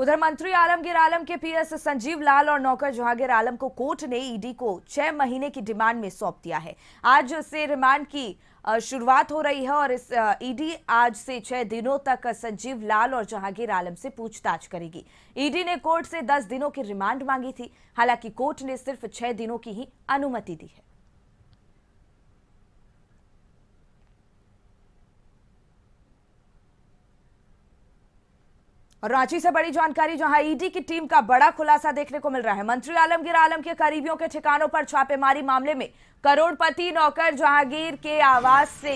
उधर मंत्री आलमगीर आलम के पीएस संजीव लाल और नौकर जहांगीर आलम को कोर्ट ने ईडी को 6 महीने की डिमांड में सौंप दिया है। आज से रिमांड की शुरुआत हो रही है और इस ईडी आज से 6 दिनों तक संजीव लाल और जहांगीर आलम से पूछताछ करेगी। ईडी ने कोर्ट से 10 दिनों की रिमांड मांगी थी, हालांकि कोर्ट ने सिर्फ 6 दिनों की ही अनुमति दी है। और रांची से बड़ी जानकारी, जहां ईडी की टीम का बड़ा खुलासा देखने को मिल रहा है। मंत्री आलमगीर आलम के करीबियों के ठिकानों पर छापेमारी मामले में करोड़पति नौकर जहांगीर के आवास से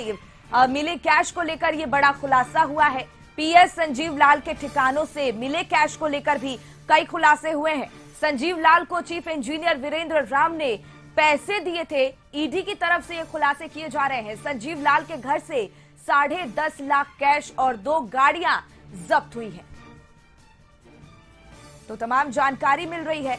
मिले कैश को लेकर यह बड़ा खुलासा हुआ है। पीएस संजीव लाल के ठिकानों से मिले कैश को लेकर भी कई खुलासे हुए हैं। संजीव लाल को चीफ इंजीनियर वीरेंद्र राम ने पैसे दिए थे। ईडी की तरफ से ये खुलासे किए जा रहे हैं। संजीव लाल के घर से 10.5 लाख कैश और 2 गाड़ियां जब्त हुई हैं। तो तमाम जानकारी मिल रही है।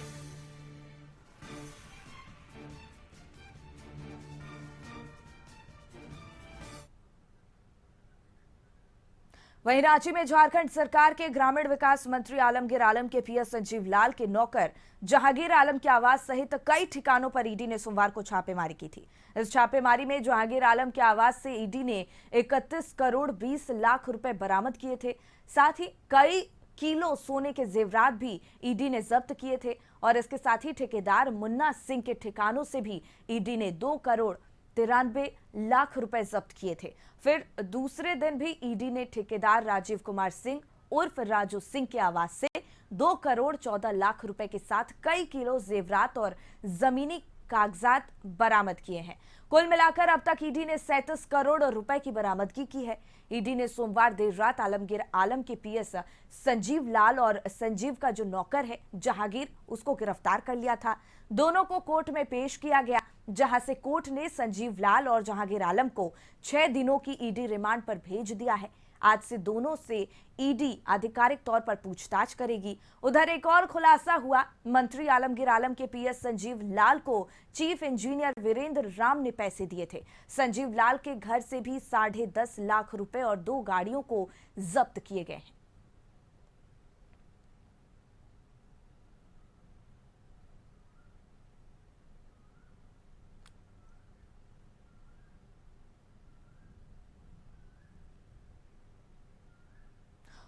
वहीं रांची में झारखंड सरकार के ग्रामीण विकास मंत्री आलमगीर आलम के पीएस संजीव लाल के नौकर जहांगीर आलम के आवास सहित कई ठिकानों पर ईडी ने सोमवार को छापेमारी की थी। इस छापेमारी में जहांगीर आलम के आवास से ईडी ने 31 करोड़ 20 लाख रुपए बरामद किए थे। साथ ही कई किलो सोने के जेवरात भी ईडी ने जब्त किए थे और इसके साथ ही ठेकेदार मुन्ना सिंह के ठिकानों से भी ईडी ने 2 करोड़ 93 लाख रुपए जब्त किए थे। फिर दूसरे दिन भी ईडी ने ठेकेदार राजीव कुमार सिंह उर्फ राजू सिंह के आवास से 2 करोड़ 14 लाख रुपए के साथ कई किलो जेवरात और जमीनी कागजात बरामद किए हैं। कुल मिलाकर अब तक ईडी ने 37 करोड़ रुपए की बरामदगी की है। ईडी ने सोमवार देर रात आलमगीर आलम के पीएस संजीव लाल और संजीव का जो नौकर है जहांगीर, उसको गिरफ्तार कर लिया था। दोनों को कोर्ट में पेश किया गया, जहां से कोर्ट ने संजीव लाल और जहांगीर आलम को 6 दिनों की ईडी रिमांड पर भेज दिया है। आज से दोनों से ईडी आधिकारिक तौर पर पूछताछ करेगी। उधर एक और खुलासा हुआ। मंत्री आलमगीर आलम के पीएस संजीव लाल को चीफ इंजीनियर वीरेंद्र राम ने पैसे दिए थे। संजीव लाल के घर से भी 10.5 लाख रुपए और 2 गाड़ियों को जब्त किए गए हैं।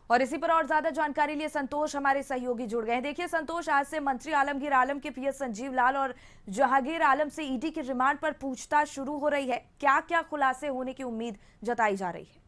और इसी पर और ज्यादा जानकारी लिए संतोष हमारे सहयोगी जुड़ गए हैं। देखिए संतोष, आज से मंत्री आलमगीर आलम के पीएस संजीव लाल और जहांगीर आलम से ईडी की रिमांड पर पूछताछ शुरू हो रही है। क्या क्या खुलासे होने की उम्मीद जताई जा रही है?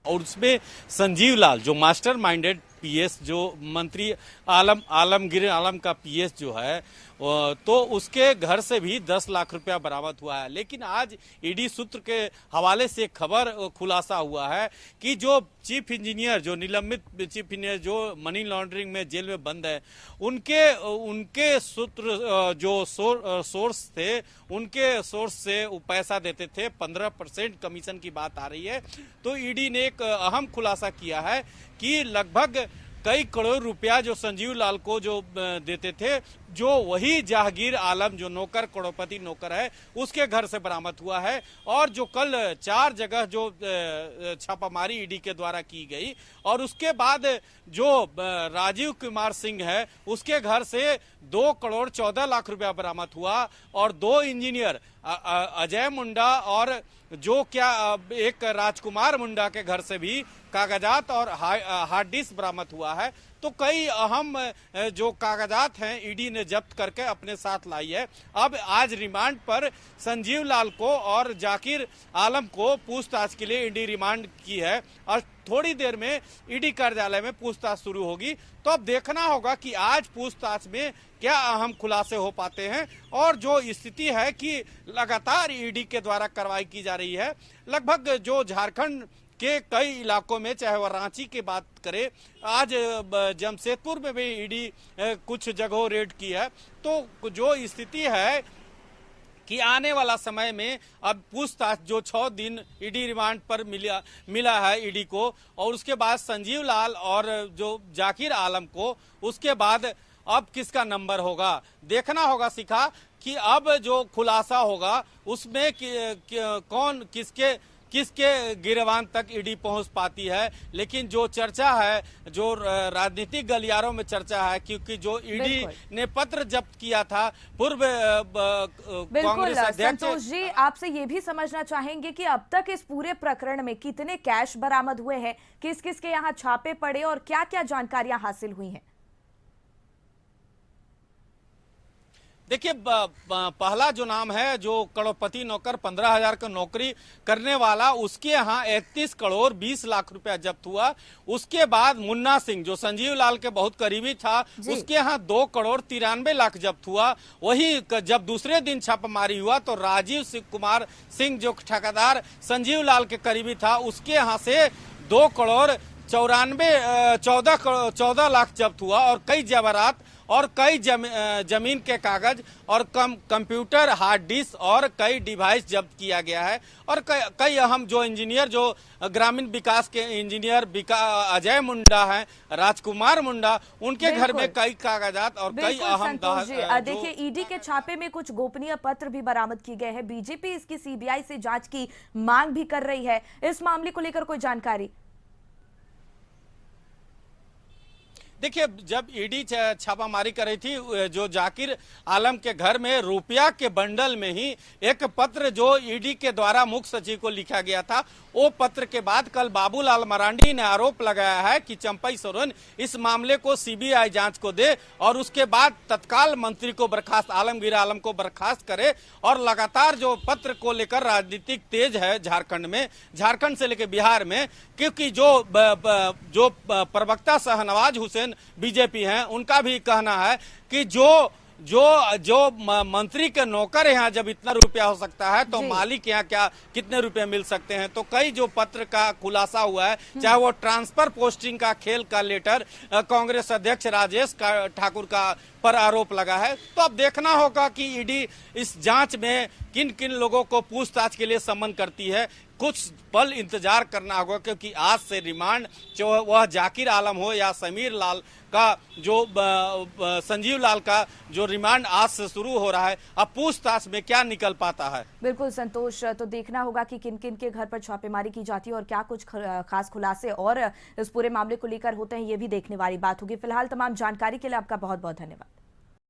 और उसमें संजीव लाल जो मास्टर माइंडेड पीएस, जो मंत्री आलमगीर आलम का पीएस जो है, तो उसके घर से भी 10 लाख रुपया बरामद हुआ है। लेकिन आज ईडी सूत्र के हवाले से खबर खुलासा हुआ है कि जो चीफ इंजीनियर, जो निलंबित चीफ इंजीनियर जो मनी लॉन्ड्रिंग में जेल में बंद है, उनके सूत्र जो सोर्स थे, उनके सोर्स से वो पैसा देते थे। 15% कमीशन की बात आ रही है। तो ईडी ने एक अहम खुलासा किया है कि लगभग कई करोड़ रुपया जो संजीव लाल को जो देते थे, जो वही जहांगीर आलम जो नौकर, करोड़पति नौकर है, उसके घर से बरामद हुआ है। और जो कल 4 जगह जो छापामारी ईडी के द्वारा की गई, और उसके बाद जो राजीव कुमार सिंह है, उसके घर से 2 करोड़ 14 लाख रुपया बरामद हुआ। और 2 इंजीनियर अजय मुंडा और जो एक राजकुमार मुंडा के घर से भी कागजात और हार्ड डिस्क बरामद हुआ है। तो कई अहम जो कागजात हैं ईडी ने जब्त करके अपने साथ लाई है। अब आज रिमांड पर संजीव लाल को और जहांगीर आलम को पूछताछ के लिए ईडी रिमांड की है और थोड़ी देर में ईडी कार्यालय में पूछताछ शुरू होगी। तो अब देखना होगा कि आज पूछताछ में क्या अहम खुलासे हो पाते हैं। और जो स्थिति है कि लगातार ईडी के द्वारा कार्रवाई की जा रही है। लगभग जो झारखंड के कई इलाकों में, चाहे वह रांची की बात करें, आज जमशेदपुर में भी ईडी कुछ जगहों रेड की है। तो जो स्थिति है कि आने वाला समय में अब पूछताछ जो 6 दिन ईडी रिमांड पर मिला है ईडी को, और उसके बाद संजीव लाल और जो जहांगीर आलम को, उसके बाद अब किसका नंबर होगा देखना होगा। शिखा, कि अब जो खुलासा होगा उसमें कौन किसके गिरबान तक ईडी पहुंच पाती है। लेकिन जो चर्चा है, जो राजनीतिक गलियारों में चर्चा है, क्योंकि जो ईडी ने पत्र जब्त किया था पूर्व कांग्रेस अध्यक्ष। संतोष जी, आपसे ये भी समझना चाहेंगे कि अब तक इस पूरे प्रकरण में कितने कैश बरामद हुए हैं, किस किस के यहाँ छापे पड़े और क्या क्या जानकारियां हासिल हुई हैं? देखिए, पहला जो नाम है, जो करोड़पति नौकर 15,000 का नौकरी करने वाला, उसके यहाँ 31 करोड़ 20 लाख रुपया जब्त हुआ। उसके बाद मुन्ना सिंह जो संजीव लाल के बहुत करीबी था, उसके यहाँ 2 करोड़ 93 लाख जब्त हुआ। वही जब दूसरे दिन छापेमारी हुआ तो राजीव कुमार सिंह जो ठेकेदार संजीव लाल के करीबी था, उसके यहाँ से 2 करोड़ 14 लाख जब्त हुआ और कई जेवरात और कई जमीन के कागज और कंप्यूटर, हार्ड डिस्क और कई डिवाइस जब्त किया गया है। और कई अहम जो इंजीनियर, जो ग्रामीण विकास के इंजीनियर अजय मुंडा हैं, राजकुमार मुंडा, उनके घर में कई कागजात और कई अहम। देखिए, ईडी के छापे में कुछ गोपनीय पत्र भी बरामद किए गए हैं। बीजेपी इसकी सीबीआई से जांच की मांग भी कर रही है। इस मामले को लेकर कोई जानकारी? देखिए, जब ईडी छापामारी कर रही थी, जो जाकिर आलम के घर में रुपया के बंडल में ही एक पत्र जो ईडी के द्वारा मुख्य सचिव को लिखा गया था, वो पत्र के बाद कल बाबूलाल मरांडी ने आरोप लगाया है कि चंपई सोरेन इस मामले को सीबीआई जांच को दे और उसके बाद तत्काल मंत्री को बर्खास्त, आलमगीर आलम को बर्खास्त करे। और लगातार जो पत्र को लेकर राजनीतिक तेज है झारखंड में, झारखंड से लेकर बिहार में, क्योंकि जो प्रवक्ता शाहनवाज हुसैन बीजेपी हैं, उनका भी कहना है कि जो मंत्री के नौकर यहाँ जब इतना रुपया हो सकता है तो मालिक यहाँ कितने रुपए मिल सकते हैं। तो कई जो पत्र का खुलासा हुआ है, चाहे वो ट्रांसफर पोस्टिंग का खेल का लेटर कांग्रेस अध्यक्ष राजेश ठाकुर का पर आरोप लगा है। तो अब देखना होगा कि ईडी इस जांच में किन किन लोगों को पूछताछ के लिए सम्मन करती है। कुछ पल इंतजार करना होगा, क्योंकि आज से रिमांड, जो वह जाकिर आलम हो या समीर लाल का, जो संजीव लाल का जो रिमांड आज से शुरू हो रहा है, अब पूछताछ में क्या निकल पाता है। बिल्कुल संतोष, तो देखना होगा कि किन किन के घर पर छापेमारी की जाती है और क्या कुछ खास खुलासे और इस पूरे मामले को लेकर होते हैं, ये भी देखने वाली बात होगी। फिलहाल तमाम जानकारी के लिए आपका बहुत बहुत धन्यवाद।